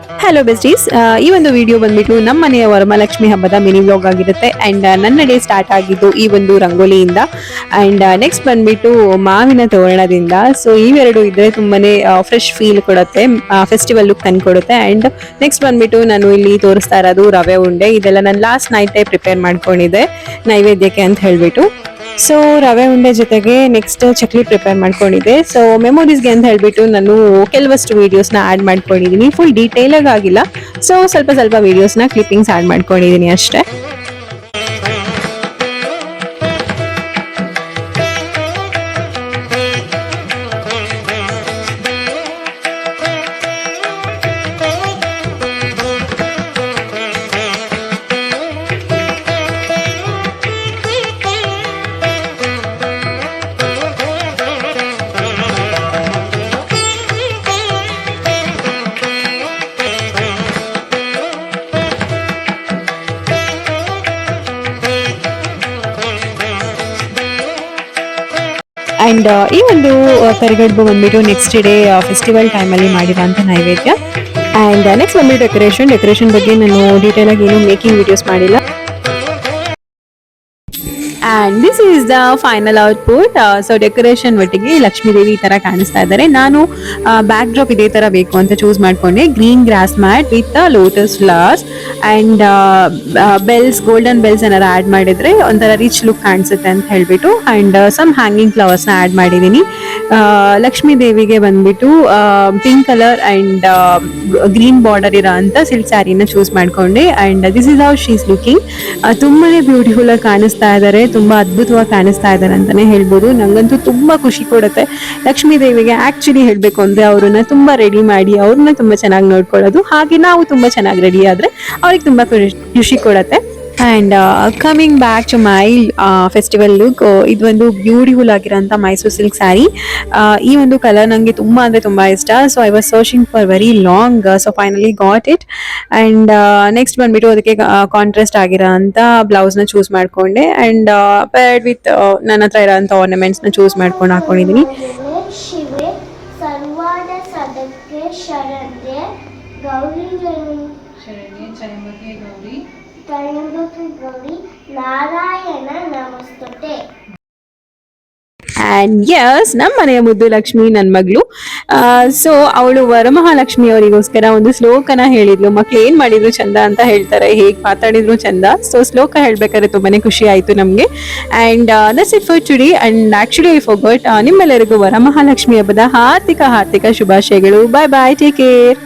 Hello besties, ಈ ಒಂದು video ಬಂದ್ಬಿಟ್ಟು ನಮ್ಮ ಮನೆಯ ವರಮಹಾಲಕ್ಷ್ಮಿ ಹಬ್ಬದ ಮಿನಿ ವ್ಲಾಗ್ ಆಗಿರುತ್ತೆ. ಅಂಡ್ ನನ್ನ ಡೇ ಸ್ಟಾರ್ಟ್ ಆಗಿದ್ದು ಈ ಒಂದು ರಂಗೋಲಿಯಿಂದ. ಅಂಡ್ ನೆಕ್ಸ್ಟ್ ಬಂದ್ಬಿಟ್ಟು ಮಾವಿನ ತೋರಣದಿಂದ. ಸೊ ಇವೆರಡು ಇದ್ರೆ ತುಂಬಾನೇ ಫ್ರೆಶ್ ಫೀಲ್ ಕೊಡುತ್ತೆ, ಫೆಸ್ಟಿವಲ್ ಲುಕ್ ತಂದು ಕೊಡುತ್ತೆ. ಅಂಡ್ ನೆಕ್ಸ್ಟ್ ಬಂದ್ಬಿಟ್ಟು ನಾನು ಇಲ್ಲಿ ತೋರಿಸ್ತಾ ಇರೋದು ರವೆ ಉಂಡೆ. ಇದೆಲ್ಲ ನಾನು ಲಾಸ್ಟ್ ನೈಟೇ ಪ್ರಿಪೇರ್ ಮಾಡ್ಕೊಂಡಿದ್ದೆ ನೈವೇದ್ಯಕ್ಕೆ ಅಂತ ಹೇಳ್ಬಿಟ್ಟು. ಸೊ ರವೆ ಉಂಡೆ ಜೊತೆಗೆ ನೆಕ್ಸ್ಟ್ ಚಕ್ಲಿ ಪ್ರಿಪೇರ್ ಮಾಡ್ಕೊಂಡಿದ್ದೆ. ಸೊ ಮೆಮೊರೀಸ್ಗೆ ಅಂತ ಹೇಳ್ಬಿಟ್ಟು ನಾನು ಕೆಲವಷ್ಟು ವಿಡಿಯೋಸ್ನ ಆ್ಯಡ್ ಮಾಡ್ಕೊಂಡಿದ್ದೀನಿ. ಫುಲ್ ಡೀಟೇಲ್ ಆಗಿಲ್ಲ, ಸೊ ಸ್ವಲ್ಪ ಸ್ವಲ್ಪ ವಿಡಿಯೋಸ್ನ ಕ್ಲಿಪ್ಪಿಂಗ್ಸ್ ಆ್ಯಡ್ ಮಾಡ್ಕೊಂಡಿದ್ದೀನಿ ಅಷ್ಟೇ. ಅಂಡ್ ಈ ಒಂದು ಕರಿಗಡುಬು ಬಂದ್ಬಿಟ್ಟು ನೆಕ್ಸ್ಟ್ ಡೇ ಫೆಸ್ಟಿವಲ್ ಟೈಮಲ್ಲಿ ಮಾಡಿರೋಂಥ ನೈವೇದ್ಯ. ಅಂಡ್ ನೆಕ್ಸ್ಟ್ ಬಂದ್ಬಿಟ್ಟು ಡೆಕೋರೇಷನ್ ಬಗ್ಗೆ ನಾನು ಡೀಟೇಲ್ ಆಗಿ ಏನು ಮೇಕಿಂಗ್ ವಿಡಿಯೋಸ್ ಮಾಡಿಲ್ಲ. And this is the final output. So decoration ಒಟ್ಟಿಗೆ ಲಕ್ಷ್ಮೀ ದೇವಿ ಈ ತರ ಕಾಣಿಸ್ತಾ ಇದ್ದಾರೆ. ನಾನು ಬ್ಯಾಕ್ ಡ್ರಾಪ್ ಇದೇ ತರ ಬೇಕು ಅಂತ ಚೂಸ್ ಮಾಡ್ಕೊಂಡೆ. Green grass mat with lotus flowers and bells, golden bells ಏನಾರ ಆಡ್ ಮಾಡಿದ್ರೆ ಒಂಥರ ರಿಚ್ ಲುಕ್ ಕಾಣಿಸುತ್ತೆ ಅಂತ ಹೇಳ್ಬಿಟ್ಟು. ಅಂಡ್ ಸಮ್ ಹ್ಯಾಂಗಿಂಗ್ ಫ್ಲವರ್ಸ್ ನ ಆಡ್ ಮಾಡಿದೀನಿ. ಲಕ್ಷ್ಮೀ ದೇವಿಗೆ ಬಂದ್ಬಿಟ್ಟು pink colour and green border ಇರೋ ಅಂತ ಸಿಲ್ಕ್ ಸ್ಯಾರಿನ ಚೂಸ್ ಮಾಡ್ಕೊಂಡೆ. And this is how she is looking. ತುಂಬಾನೇ ಬ್ಯೂಟಿಫುಲ್ ಆಗಿ ಕಾಣಿಸ್ತಾ ಇದ್ದಾರೆ, ತುಂಬಾ ಅದ್ಭುತವಾಗಿ ಕಾಣಿಸ್ತಾ ಇದ್ದಾರೆ ಅಂತಾನೆ ಹೇಳ್ಬೋದು. ನಂಗಂತೂ ತುಂಬಾ ಖುಷಿ ಕೊಡುತ್ತೆ. ಲಕ್ಷ್ಮೀ ದೇವಿಗೆ ಆಕ್ಚುಲಿ ಹೇಳ್ಬೇಕು ಅಂದ್ರೆ ಅವ್ರನ್ನ ತುಂಬಾ ರೆಡಿ ಮಾಡಿ ಅವ್ರನ್ನ ತುಂಬಾ ಚೆನ್ನಾಗಿ ನೋಡ್ಕೊಳ್ಳೋದು, ಹಾಗೆ ನಾವು ತುಂಬಾ ಚೆನ್ನಾಗಿ ರೆಡಿ ಆದ್ರೆ ಅವ್ರಿಗೆ ತುಂಬಾ ಖುಷಿ ಕೊಡುತ್ತೆ. And coming back to my festival look, ಇದು ಒಂದು ಬ್ಯೂಟಿಫುಲ್ ಆಗಿರೋಂಥ ಮೈಸೂರು ಸಿಲ್ಕ್ ಸ್ಯಾರಿ. ಈ ಒಂದು ಕಲರ್ ನನಗೆ ತುಂಬಾ ಅಂದ್ರೆ ತುಂಬಾ ಇಷ್ಟ. So I was searching for very long, so finally got it. And next ಬಂದ್ಬಿಟ್ಟು ಅದಕ್ಕೆ ಕಾಂಟ್ರಾಸ್ಟ್ ಆಗಿರೋ ಅಂತ ಬ್ಲೌಸ್ ನ ಚೂಸ್ ಮಾಡ್ಕೊಂಡೆ. ಅಂಡ್ ಪೇರ್ಡ್ ವಿತ್ ನನ್ನ ಹತ್ರ ಇರೋಂಥ ಆರ್ನಮೆಂಟ್ಸ್ ನ ಚೂಸ್ ಮಾಡ್ಕೊಂಡು ಹಾಕೊಂಡಿದೀನಿ. ಅಂಡ್ ಯಸ್, ನಮ್ಮ ಮನೆಯ ಮುದ್ದು ಲಕ್ಷ್ಮಿ ನನ್ನ ಮಗಳು. ಸೊ ಅವಳು ವರಮಹಾಲಕ್ಷ್ಮಿ ಅವರಿಗೋಸ್ಕರ ಒಂದು ಶ್ಲೋಕನ ಹೇಳಿದ್ಲು. ಮಕ್ಳು ಏನ್ ಮಾಡಿದ್ರು ಚಂದ ಅಂತ ಹೇಳ್ತಾರೆ, ಹೇಗ್ ಮಾತಾಡಿದ್ರು ಚಂದ. ಸೊ ಶ್ಲೋಕ ಹೇಳ್ಬೇಕಾದ್ರೆ ತುಂಬಾನೇ ಖುಷಿ ಆಯ್ತು ನಮ್ಗೆ. And that's it for today. And actually I forgot, ನಿಮ್ಮೆಲ್ಲರಿಗೂ ವರಮಹಾಲಕ್ಷ್ಮಿ ಹಬ್ಬದ ಹಾರ್ದಿಕ ಶುಭಾಶಯಗಳು. ಬಾಯ್ ಬಾಯ್, ಟೇಕ್ ಕೇರ್.